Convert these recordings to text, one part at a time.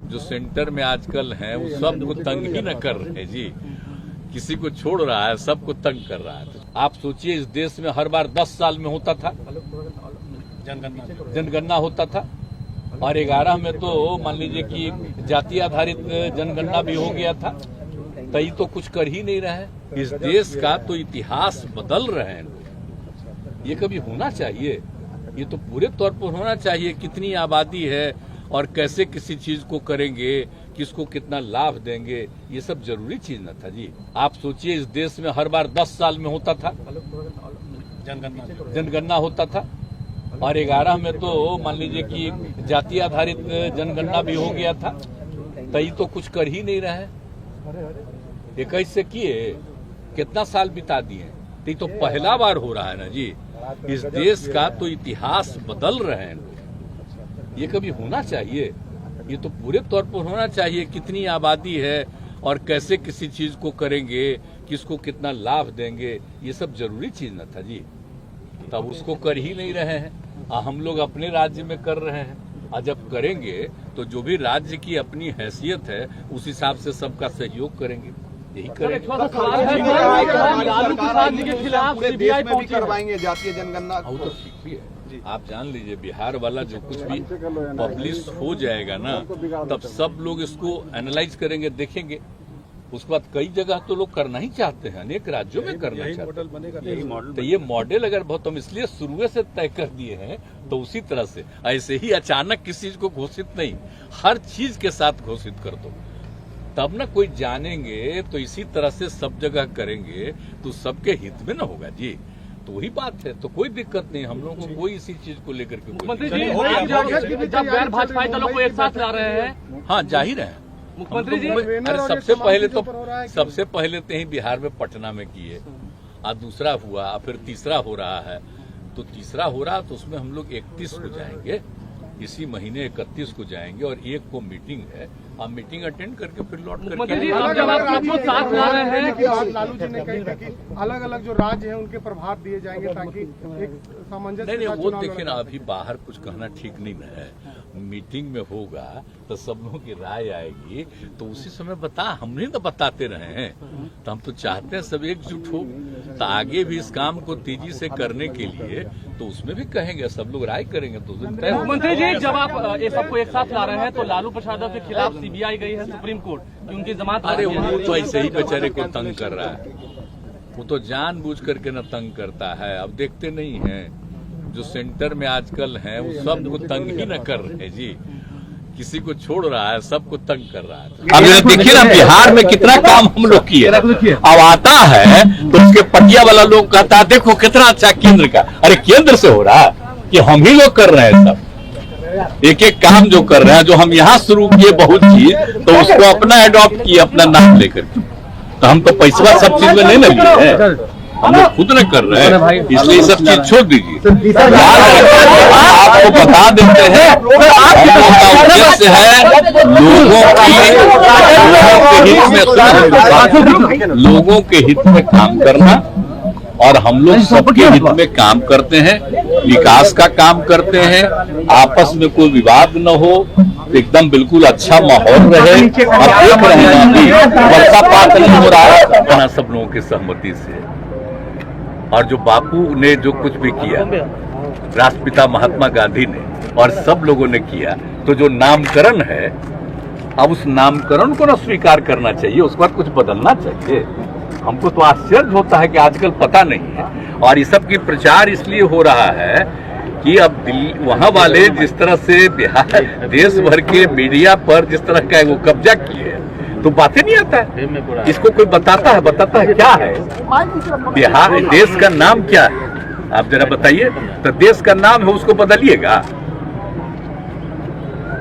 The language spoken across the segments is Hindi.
जो सेंटर में आजकल हैं वो सबको तंग ही न कर रहे हैं जी। किसी को छोड़ रहा है, सबको तंग कर रहा है। आप सोचिए, इस देश में हर बार 10 साल में होता था जनगणना होता था, और 11 में तो मान लीजिए कि जाति आधारित जनगणना भी हो गया था। तो ये तो कुछ कर ही नहीं रहा है। इस देश का तो इतिहास बदल रहे हैं लोग। ये कभी होना चाहिए? ये तो पूरे तौर पर होना चाहिए। कितनी आबादी है और कैसे किसी चीज को करेंगे, किसको कितना लाभ देंगे, ये सब जरूरी चीज न था जी। आप सोचिए, इस देश में हर बार 10 साल में होता था जनगणना होता था, और 11 में तो मान लीजिए कि जाति आधारित जनगणना भी हो गया था। तो ये तो कुछ कर ही नहीं रहा है। 21 से किए कितना साल बिता दिए। तो ये तो पहला बार हो रहा है ना जी। इस देश का तो इतिहास बदल रहे हैं लोग। ये कभी होना चाहिए? ये तो पूरे तौर पर होना चाहिए। कितनी आबादी है और कैसे किसी चीज को करेंगे, किसको कितना लाभ देंगे, ये सब जरूरी चीज न था जी। तब उसको कर ही नहीं रहे हैं। हम लोग अपने राज्य में कर रहे हैं, और जब करेंगे तो जो भी राज्य की अपनी हैसियत है उस हिसाब से सबका सहयोग करेंगे। यही करेंगे। लालू प्रसाद जी के खिलाफ सीबीआई करवाएंगे जातीय जनगणना। वो तो ठीक भी है। आप जान लीजिए, बिहार वाला जो कुछ भी पब्लिश हो जाएगा ना, तब सब लोग इसको एनालाइज करेंगे, देखेंगे। उसके बाद कई जगह तो लोग करना ही चाहते हैं, अनेक राज्यों में करना चाहते हैं। तो ये मॉडल अगर बहुत हम इसलिए शुरू से तय कर दिए हैं, तो उसी तरह से ऐसे ही अचानक किसी चीज को घोषित नहीं, हर चीज के साथ घोषित कर दो, तब ना कोई जानेंगे। तो इसी तरह से सब जगह करेंगे तो सबके हित में ना होगा जी। तो वही बात है। तो कोई दिक्कत नहीं, हम लोगों को कोई इसी चीज को लेकर के। मुख्यमंत्री जी, जब गैर भाजपाई दलों को एक साथ ला रहे हैं। हाँ, जाहिर है। मुख्यमंत्री जी, अरे सबसे पहले तो ही बिहार में पटना में किए, और दूसरा हुआ, फिर तीसरा हो रहा है। तो तीसरा हो रहा तो उसमें हम लोग 31 को जाएंगे, इसी महीने 31 को जाएंगे, और 1 को मीटिंग है। आप मीटिंग अटेंड करके फिर लौट करके। मुख्यमंत्री जी, अब जब आप सबको साथ ला रहे हैं, लालू जी ने कहा कि अलग अलग जो राज्य हैं उनके प्रभाव दिए जाएंगे ताकि एक सामंजस्य। नहीं, वो देखिए ना, अभी बाहर कुछ कहना ठीक नहीं है। मीटिंग में होगा तो सब लोगों की राय आएगी, तो उसी समय हमने तो बताते रहे हैं। तो हम तो चाहते हैं सब एकजुट हो। तो आगे भी इस काम को तेजी से करने के लिए तो उसमें भी कहेंगे, सब लोग राय करेंगे। तो मुख्यमंत्री जी, जब आप ये सबको एक साथ ला रहे हैं, तो लालू प्रसाद के खिलाफ सीबीआई गई है सुप्रीम कोर्ट कि उनकी जमानत। अरे वो तो ऐसे ही बेचारे को तंग कर रहा है। वो तो जानबूझ करके न तंग करता है। अब देखते नहीं है, जो सेंटर में आजकल हैं वो सबको तंग ही न कर रहे हैं जी। किसी को छोड़ रहा है, सबको तंग कर रहा है। अब देखिए ना, बिहार में कितना काम हम लोग किए। अब आता है तो उसके पटिया वाला लोग कहता है देखो कितना अच्छा केंद्र का। अरे केंद्र से हो रहा है कि हम ही लोग कर रहे हैं सब। एक एक काम जो कर रहे हैं, जो हम यहाँ शुरू किए बहुत चीज, तो उसको अपना एडॉप्ट किए, अपना नाम लेकर। तो हम तो पैसा सब चीज में नहीं लगे हैं, हम लोग खुद न कर रहे हैं, इसलिए सब चीज छोड़ दीजिए। आपको बता देते हैं, उद्देश्य है लोगों के हित में काम करना, और हम लोग सबके हित में काम करते हैं, विकास का काम करते हैं। आपस में कोई विवाद न हो, एकदम बिल्कुल अच्छा माहौल रहे। और देख रहे हैं अभी वर्षापात नहीं हो रहा है, सब लोगों की सहमति से। और जो बापू ने जो कुछ भी किया, राष्ट्रपिता महात्मा गांधी ने और सब लोगों ने किया, तो जो नामकरण है, अब उस नामकरण को ना स्वीकार करना चाहिए, उसके बाद कुछ बदलना चाहिए। हमको तो आश्चर्य होता है कि आजकल पता नहीं है। और ये सब की प्रचार इसलिए हो रहा है कि अब वहां वाले जिस तरह से बिहार देश भर के मीडिया पर जिस तरह का वो कब्जा किए, तो बातें नहीं आता है। इसको कोई बताता है क्या है बिहार, देश का नाम क्या है, आप जरा बताइए। तो देश का नाम है, उसको बदलिएगा।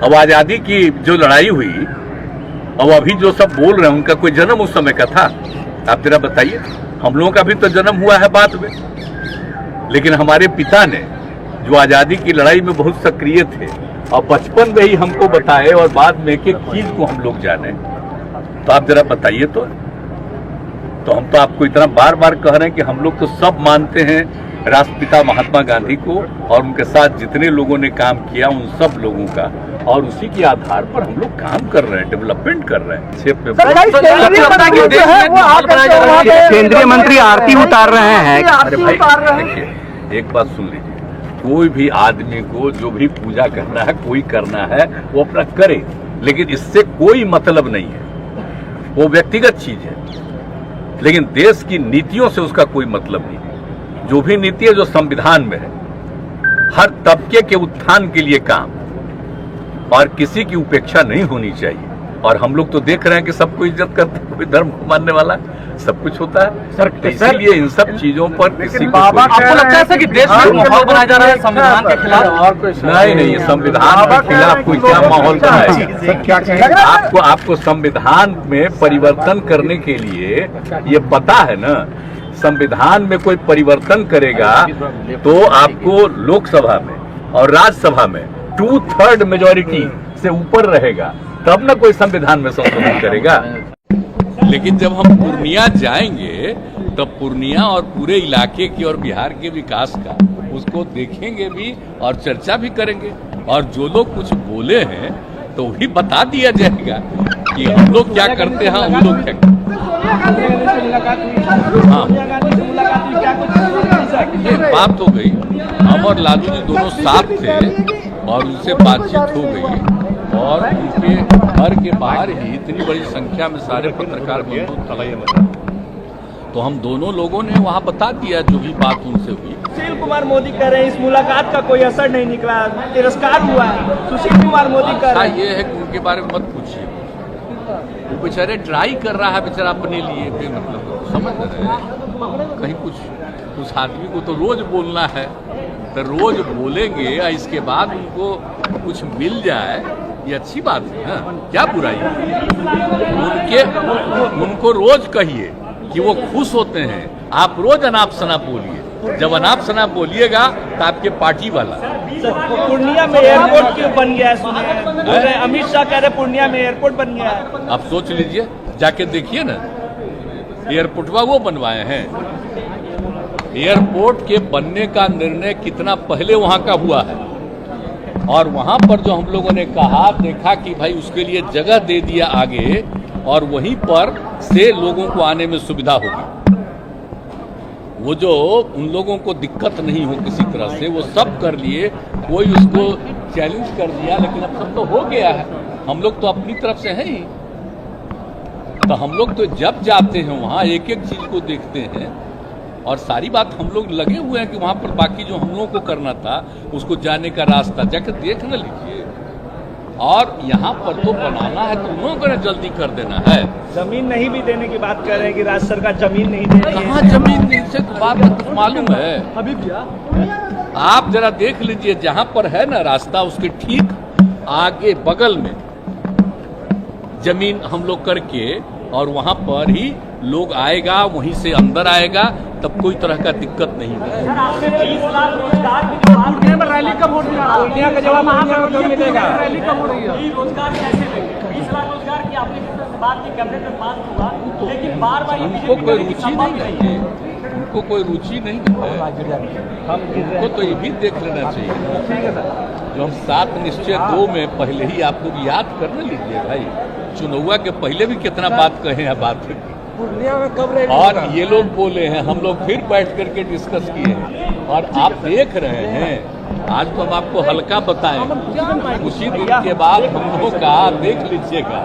अब आजादी की जो लड़ाई हुई, अब अभी जो सब बोल रहे हैं, उनका कोई जन्म उस समय का था? आप जरा बताइए। हम लोगों का भी तो जन्म हुआ है बाद में, लेकिन हमारे पिता ने जो आजादी की लड़ाई में बहुत सक्रिय थे, और बचपन में ही हमको बताए, और बाद में एक एक चीज को हम लोग जाने। तो आप जरा बताइए। तो हम तो आपको इतना बार बार कह रहे हैं कि हम लोग तो सब मानते हैं राष्ट्रपिता महात्मा गांधी को और उनके साथ जितने लोगों ने काम किया उन सब लोगों का, और उसी के आधार पर हम लोग काम कर रहे हैं, डेवलपमेंट कर रहे हैं। केंद्रीय मंत्री आरती उतार रहे हैं। अरे भाई देखिए, एक बात सुन लीजिए, कोई भी आदमी को जो भी पूजा करना है, कोई करना है वो अपना करे, लेकिन इससे कोई मतलब नहीं है, वो व्यक्तिगत चीज है। लेकिन देश की नीतियों से उसका कोई मतलब नहीं है। जो भी नीति है जो संविधान में है, हर तबके के उत्थान के लिए काम, और किसी की उपेक्षा नहीं होनी चाहिए। और हम लोग तो देख रहे हैं कि सबको इज्जत करते हैं, कोई धर्म को मानने वाला, सब कुछ होता है सर। इसीलिए इन सब चीजों पर किसी को आपको लगता है सर कि देश में माहौल बनाया जा रहा है संविधान के खिलाफ? और कोई नहीं, संविधान के खिलाफ कोई क्या माहौल बनाएगा? आपको संविधान में परिवर्तन करने के लिए ये पता है ना, संविधान में कोई परिवर्तन करेगा तो आपको लोकसभा में और राज्यसभा में 2/3 मेजॉरिटी से ऊपर रहेगा, तब ना कोई संविधान में संशोधन करेगा। लेकिन जब हम पूर्णिया जाएंगे तब पूर्णिया और पूरे इलाके की और बिहार के विकास का उसको देखेंगे भी और चर्चा भी करेंगे, और जो लोग कुछ बोले हैं तो वही बता दिया जाएगा कि हम लोग क्या करते हैं, हम लोग क्या करते हैं। हाँ, ये बात हो गई, हम और लालू जी दोनों साथ थे और उनसे बातचीत हो गई, और उनके घर के बाहर ही इतनी बड़ी संख्या में सारे पत्रकार मौजूद थे, तो हम दोनों लोगों ने वहाँ बता दिया जो भी बात उनसे हुई। सुशील कुमार मोदी कह रहे हैं इस मुलाकात का कोई असर नहीं निकला, तिरस्कार हुआ है। सुशील कुमार मोदी कह रहे हैं। ये है कि उनके बारे में मत पूछिए, वो बेचारे ट्राई कर रहा है बेचारा अपने लिए, मतलब समझ रहे हैं। कहीं कुछ उस आदमी को तो रोज बोलना है, तो रोज बोलेंगे, इसके बाद उनको कुछ मिल जाए, ये अच्छी बात है ना, क्या बुराई है? उनको रोज कहिए कि वो खुश होते हैं। आप रोज अनाप शनाप बोलिए, जब अनाप शनाप बोलिएगा तो आपके पार्टी वाला। पूर्णिया में एयरपोर्ट क्यों बन गया है? सुने अमित शाह कह रहे पूर्णिया में एयरपोर्ट बन गया है। आप सोच लीजिए, जाके देखिए ना, एयरपोर्टवा वो बनवाए हैं। एयरपोर्ट के बनने का निर्णय कितना पहले वहां का हुआ है, और वहां पर जो हम लोगों ने कहा, देखा कि भाई उसके लिए जगह दे दिया आगे, और वहीं पर से लोगों को आने में सुविधा होगी। वो जो उन लोगों को दिक्कत नहीं हो किसी तरह से, वो सब कर लिए। कोई उसको चैलेंज कर दिया, लेकिन अब सब तो हो गया है। हम लोग तो अपनी तरफ से हैं ही, तो हम लोग तो जब जाते हैं वहाँ एक एक चीज को देखते हैं, और सारी बात हम लोग लगे हुए हैं कि वहाँ पर बाकी जो हम लोगों को करना था उसको जाने का रास्ता जाकर देख न लीजिए। और यहाँ पर तो बनाना है तो उन लोगों को जल्दी कर देना है। जमीन नहीं भी देने की बात कर रहे हैं कि राज्य सरकार जमीन नहीं दे रही है। कहाँ जमीन से तो बात कुछ मालूम है? अभी भी आप जरा देख लीजिए, जहाँ पर है ना रास्ता, उसके ठीक आगे बगल में जमीन हम लोग करके, और वहाँ पर ही लोग आएगा, वहीं से अंदर आएगा, तब कोई तरह का दिक्कत नहीं है। रैली कब हो रही है? का जवाब मिलेगा। रैली कब हो रही है? रोजगार कैसे मिलेगा? 20 लाख रोजगार की आपने बात की, कैबिनेट में पास हुआ, लेकिन बार-बार उनको कोई रुचि नहीं है, उनको कोई रुचि नहीं है। हमको तो ये भी देख लेना चाहिए जो हम 7 निश्चय 2 में पहले ही आप लोग याद कर लीजिए भाई, चुनाव के पहले भी कितना बात कहे हैं, बात और ये लोग बोले हैं, हम लोग फिर बैठ करके डिस्कस किए हैं, और आप देख रहे हैं। आज तो हम आपको हल्का बताएं, उसी दिन के बाद हम लोगों का देख लीजिएगा,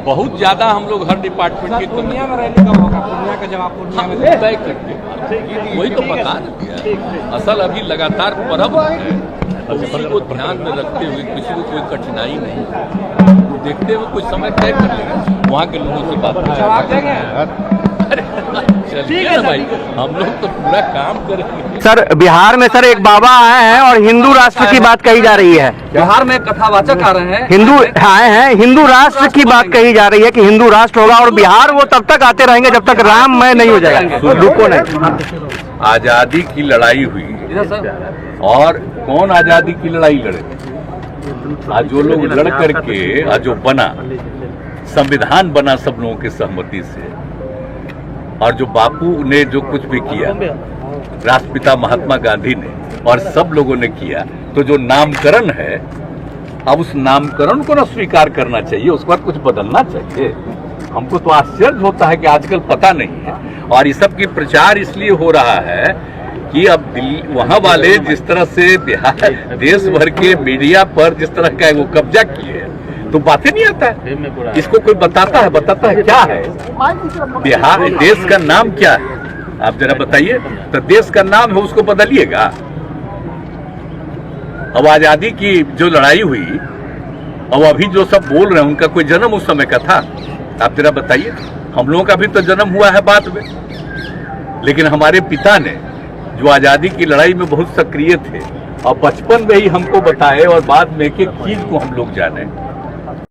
बहुत ज्यादा हम लोग हर डिपार्टमेंट की पूर्णिया में रैली कब होगा? पूर्णिया का जवाब पूर्णिया में तय करके वही तो बता दिया। असल अभी लगातार पर्व है, उसी को ध्यान में रखते हुए किसी को कोई कठिनाई नहीं, देखते हुए कुछ समय तय कर लेंगे, वहाँ के लोगों से बात करेंगे। चलिए ना भाई, हम लोग तो पूरा काम करेंगे। सर, बिहार में सर एक बाबा आए हैं और हिंदू राष्ट्र की बात कही जा रही है। बिहार में कथावाचक आ रहे हैं, हिंदू आए हैं, हिंदू राष्ट्र की बात कही जा रही है कि हिंदू राष्ट्र होगा, और बिहार वो तब तक आते रहेंगे जब तक राममय नहीं हो जाएगा। रुको नहीं। आजादी की लड़ाई हुई, और कौन आजादी की लड़ाई लड़े? आज जो लोग लड़ करके, आज जो बना संविधान बना सब लोगों की सहमति से, और जो बापू ने जो कुछ भी किया राष्ट्रपिता महात्मा गांधी ने और सब लोगों ने किया, तो जो नामकरण है अब उस नामकरण को ना स्वीकार करना चाहिए, उसके बाद कुछ बदलना चाहिए। हमको तो आश्चर्य होता है कि आजकल पता नहीं है, और इस सब की प्रचार इसलिए हो रहा है कि अब वहां वाले जिस तरह से बिहार देश भर के मीडिया पर जिस तरह का वो कब्जा किए तो बातें नहीं आता है। इसको कोई बताता है क्या है बिहार, देश का नाम क्या है, आप जरा बताइए। तो देश का नाम है उसको बदलिएगा। अब आजादी की जो लड़ाई हुई, अब अभी जो सब बोल रहे हैं उनका कोई जन्म उस समय का था? आप जरा बताइए। हम लोगों का भी तो जन्म हुआ है बाद में, लेकिन हमारे पिता ने जो आजादी की लड़ाई में बहुत सक्रिय थे और बचपन में ही हमको बताए और बाद में एक एक चीज को हम लोग जाने।